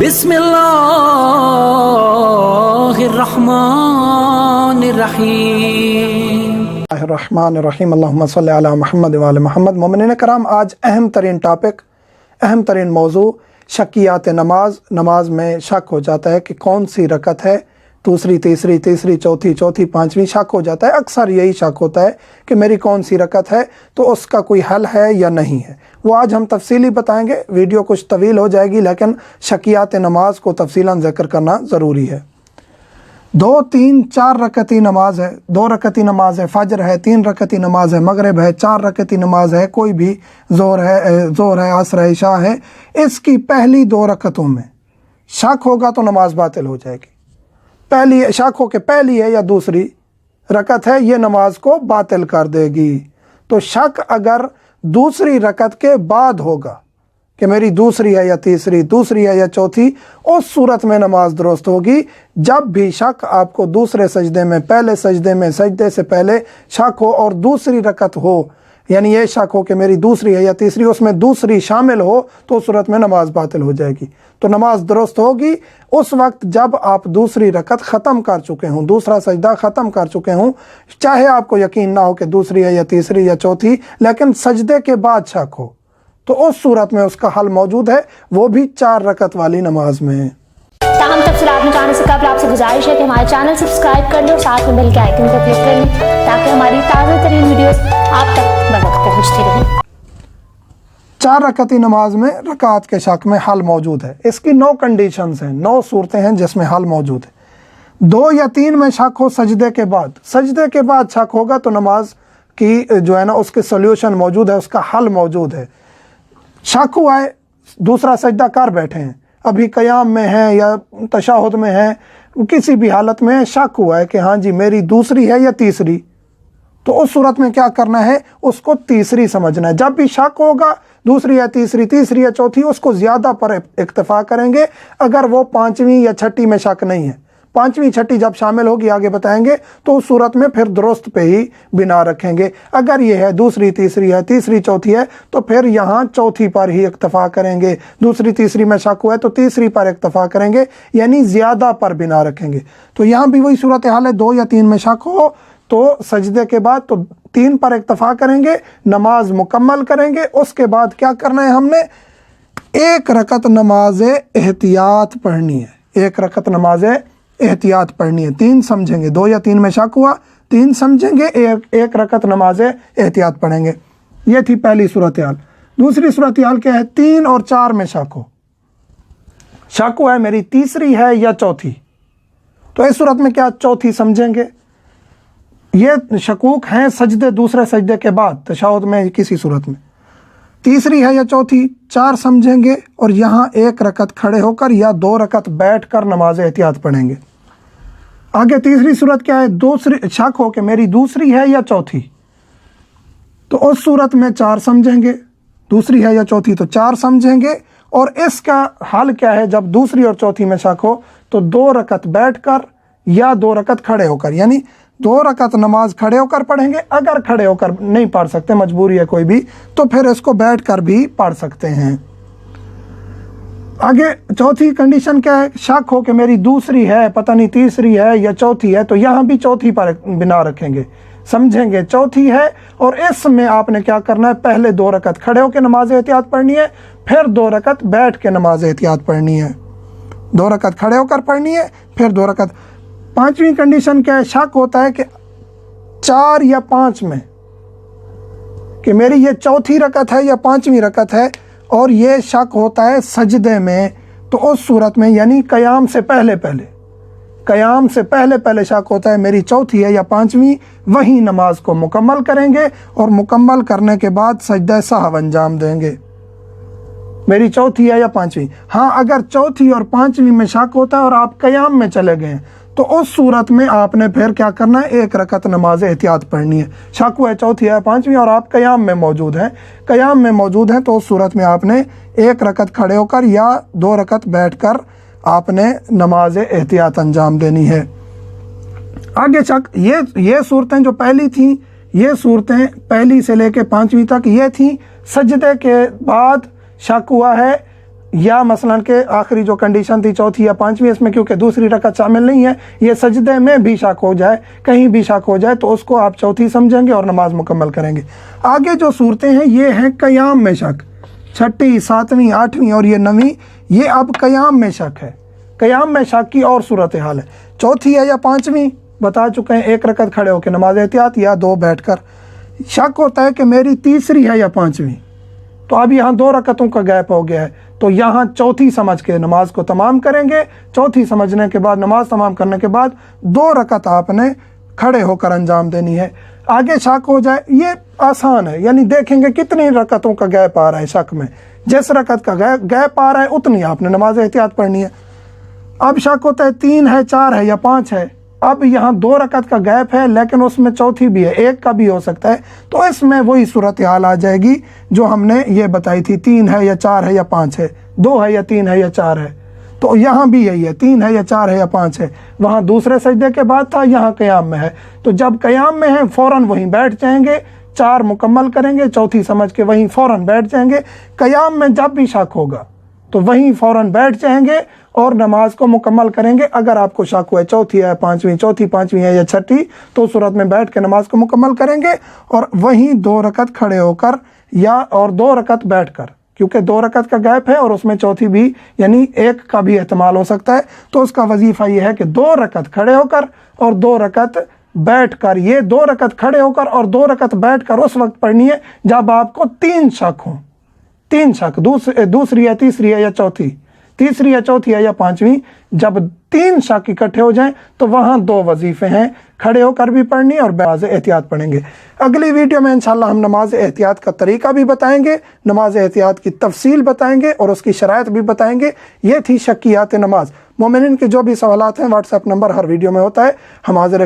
बिस्मिल्लाहिर्रहमानिर्रहीम। अल्लाहुम्मा सल्ली अला मुहम्मद व आले मुहम्मद। मोमिनीन कराम, आज अहम तरीन टॉपिक, अहम तरीन मौजू शक्कियात नमाज। नमाज में शक हो जाता है कि कौन सी रकत है, दूसरी, तीसरी, तीसरी, चौथी, चौथी, पाँचवीं, शक हो जाता है। अक्सर यही शक होता है कि मेरी कौन सी रकत है, तो उसका कोई हल है या नहीं है। वो आज हम तफसीली बताएंगे। वीडियो कुछ तवील हो जाएगी, लेकिन शक्कियात नमाज को तफसीलन ज़िक्र करना ज़रूरी है। 2, 3, 4 रकती नमाज है, 2 रकती नमाज है, फजर है, 3 रकती नमाज है, मगरिब है, 4 रकती नमाज है, कोई भी ज़ोहर है, असर है, इशा है। इसकी पहली 2 रकतों में शक होगा तो नमाज बातिल हो जाएगी। पहली शक हो के पहली है या दूसरी रकत है, ये नमाज को बातिल कर देगी। तो शक अगर दूसरी रकत के बाद होगा कि मेरी दूसरी है या तीसरी, दूसरी है या चौथी, उस सूरत में नमाज दुरुस्त होगी। जब भी शक आपको दूसरे सजदे में, पहले सजदे में, सजदे से पहले शक हो और दूसरी रकत हो, यानी ये शक हो कि मेरी दूसरी है या तीसरी, उसमें दूसरी शामिल हो, तो उस सूरत में नमाज बातिल हो जाएगी। तो नमाज दुरुस्त होगी उस वक्त जब आप दूसरी रकत ख़त्म कर चुके हों, दूसरा सजदा ख़त्म कर चुके हों। चाहे आपको यकीन ना हो कि दूसरी है या तीसरी या चौथी, लेकिन सजदे के बाद शक हो, तो उस सूरत में उसका हल मौजूद है, वो भी 4 रकत वाली नमाज में। ताहम तफसीलात में जाने से कबल आपसे गुजारिश है कि हमारे चैनल सब्सक्राइब कर लें और साथ में बेल के आइकन को क्लिक कर लें, ताकि हमारी ताज़ा तरीन वीडियोस आप तक बवक्त पहुँचती रहें। 4 रकती नमाज में रकात के शक में हल मौजूद है। इसकी 9 कंडीशंस हैं, 9 सूरतें हैं जिसमें हल मौजूद है। 2 या 3 में शक हो सजदे के बाद, सजदे के बाद शक होगा तो नमाज की जो है ना, उसके सोल्यूशन मौजूद है, उसका हल मौजूद है। शक हुआ है, दूसरा सजदा कर बैठे हैं, अभी क़याम में हैं या तशहुद में हैं, किसी भी हालत में शक हुआ है कि हाँ जी मेरी दूसरी है या तीसरी, तो उस सूरत में क्या करना है, उसको तीसरी समझना है। जब भी शक होगा दूसरी या तीसरी, तीसरी या चौथी, उसको ज़्यादा पर इक्तफ़ा करेंगे। अगर वो 5वीं या छठी में शक नहीं है, 5वीं छठी जब शामिल होगी आगे बताएंगे, तो उस सूरत में फिर दुरुस्त पे ही बिना रखेंगे। अगर ये है दूसरी, तीसरी है, तीसरी, चौथी है, तो फिर यहाँ चौथी पर ही इक्तफ़ा करेंगे। दूसरी, तीसरी में शक हुआ है तो तीसरी पर इक्तफ़ा करेंगे, यानी ज़्यादा पर बिना रखेंगे। तो यहाँ भी वही सूरत हाल है, 2 या 3 में शक हो तो सजदे के बाद तो 3 पर इक्तफ़ा करेंगे, नमाज मुकम्मल करेंगे। उसके बाद क्या करना है, हमने 1 रकत नमाज एहतियात पढ़नी है, 1 रकत नमाज एहतियात पढ़नी है। 3 समझेंगे, 2 या 3 में शक हुआ, 3 समझेंगे, 1 रकत नमाज एहतियात पढ़ेंगे। ये थी पहली सूरत हाल। दूसरी सूरत हाल क्या है, 3 और 4 में शक हो, शक हुआ है मेरी तीसरी है या चौथी, तो इस सूरत में क्या चौथी समझेंगे। ये शकूक हैं सजदे, दूसरे सजदे के बाद, तशहुद में किसी सूरत में, तीसरी है या चौथी, 4 समझेंगे और यहाँ 1 रकत खड़े होकर या 2 रकत बैठ कर नमाज एहतियात पढ़ेंगे। आगे तीसरी सूरत क्या है, दूसरी शक हो कि मेरी दूसरी है या चौथी, तो उस सूरत में 4 समझेंगे, दूसरी है या चौथी तो 4 समझेंगे। और इसका हल क्या है, जब दूसरी और चौथी में शक हो तो 2 रकत बैठ कर या 2 रकत खड़े होकर, यानी 2 रकत नमाज खड़े होकर पढ़ेंगे। अगर खड़े होकर नहीं पढ़ सकते, मजबूरी है कोई भी, तो फिर इसको बैठ कर भी पढ़ सकते हैं। आगे चौथी कंडीशन क्या है, शक हो कि मेरी दूसरी है, पता नहीं तीसरी है या चौथी है, तो यहाँ भी चौथी पर बिना रखेंगे, समझेंगे चौथी है। और इसमें आपने क्या करना है, पहले 2 रकत खड़े होकर नमाज एहतियात पढ़नी है, फिर 2 रकत बैठ के नमाज एहतियात पढ़नी है। 2 रकत खड़े होकर पढ़नी है, फिर 2 रकत। 5वीं कंडीशन क्या है, शक होता है कि 4 या 5 में, कि मेरी ये चौथी रकत है या 5वीं रकत है, और ये शक होता है सजदे में, तो उस सूरत में यानी क़याम से पहले पहले, क़याम से पहले पहले शक होता है मेरी चौथी है या 5वीं, वही नमाज को मुकम्मल करेंगे और मुकम्मल करने के बाद सजदा सहव अंजाम देंगे। मेरी चौथी है या 5वीं, हाँ अगर चौथी और 5वीं में शक होता है और आप क़याम में चले गए, तो उस सूरत में आपने फिर क्या करना है, 1 रकत नमाज एहतियात पढ़नी है। शक हुआ है चौथी है 5वीं और आप क़याम में मौजूद हैं, क़याम में मौजूद हैं, तो उस सूरत में आपने 1 रकत खड़े होकर या 2 रकत बैठकर आपने नमाज एहतियात अंजाम देनी है। आगे शक, ये सूरतें जो पहली थी, ये सूरतें पहली से लेके 5वीं तक ये थी। सजदे के बाद शक हुआ है या मसलन के आखिरी जो कंडीशन थी चौथी या पांचवी, इसमें क्योंकि दूसरी रकत शामिल नहीं है, ये सजदे में भी शक हो जाए, कहीं भी शक हो जाए तो उसको आप चौथी समझेंगे और नमाज मुकम्मल करेंगे। आगे जो सूरतें हैं ये हैं क़याम में शक, छठी, सातवीं, आठवीं और ये नवीं, ये अब क़याम में शक है। क़याम में शक की और सूरत हाल है, चौथी है या पाँचवीं बता चुके हैं, एक रकत खड़े होकर नमाज एहतियात या दो बैठकर। शक होता है कि मेरी तीसरी है या पाँचवीं, तो अब यहाँ 2 रकतों का गैप हो गया है, तो यहाँ चौथी समझ के नमाज को तमाम करेंगे। चौथी समझने के बाद, नमाज तमाम करने के बाद 2 रकत आपने खड़े होकर अंजाम देनी है। आगे शक हो जाए ये आसान है, यानी देखेंगे कितनी रकतों का गैप आ रहा है शक में, जिस रकत का गैप आ रहा है उतनी आपने नमाज एहतियात पढ़नी है। अब शक होता है 3 है, 4 है या 5 है, अब यहाँ 2 रकत का गैप है लेकिन उसमें चौथी भी है, एक का भी हो सकता है, तो इसमें वही सूरत हाल आ जाएगी जो हमने ये बताई थी, 3 है या 4 है या 5 है, 2 है या 3 है या 4 है, तो यहाँ भी यही है, 3 है या 4 है या 5 है। वहाँ दूसरे सजदे के बाद था, यहाँ क़याम में है, तो जब क़याम में है फ़ौरन वहीं बैठ जाएंगे, 4 मुकम्मल करेंगे, चौथी समझ के वहीं फ़ौरन बैठ जाएंगे। क़याम में जब भी शक होगा तो वहीं फ़ौरन बैठ जाएंगे और नमाज को मुकम्मल करेंगे। अगर आपको शक हुआ है चौथी है पाँचवीं, चौथी पाँचवीं है या छठी, तो सूरत में बैठ के नमाज को मुकम्मल करेंगे और वहीं 2 रकत खड़े होकर या और 2 रकत बैठकर, क्योंकि 2 रकत का गैप है और उसमें चौथी भी यानी एक का भी एहतमाल हो सकता है, तो उसका वजीफ़ा ये है कि 2 रकत खड़े होकर और 2 रकत बैठकर। ये 2 रकत खड़े होकर और 2 रकत बैठकर उस वक्त पढ़नी है जब आपको 3 शक हों, 3 शक, दूसरी है, तीसरी है या चौथी, तीसरी या चौथी है या पाँचवीं, जब 3 शक इकट्ठे हो जाएं तो वहाँ 2 वजीफ़े हैं, खड़े होकर भी पढ़नी और नमाज एहतियात पढ़ेंगे। अगली वीडियो में इंशाल्लाह हम नमाज एहतियात का तरीका भी बताएंगे, नमाज एहतियात की तफसील बताएंगे और उसकी शराइत भी बताएंगे। ये थी शक्कियात नमाज। मोमिनीन के जो भी सवालात हैं व्हाट्सएप नंबर हर वीडियो में होता है, हम हाज़िर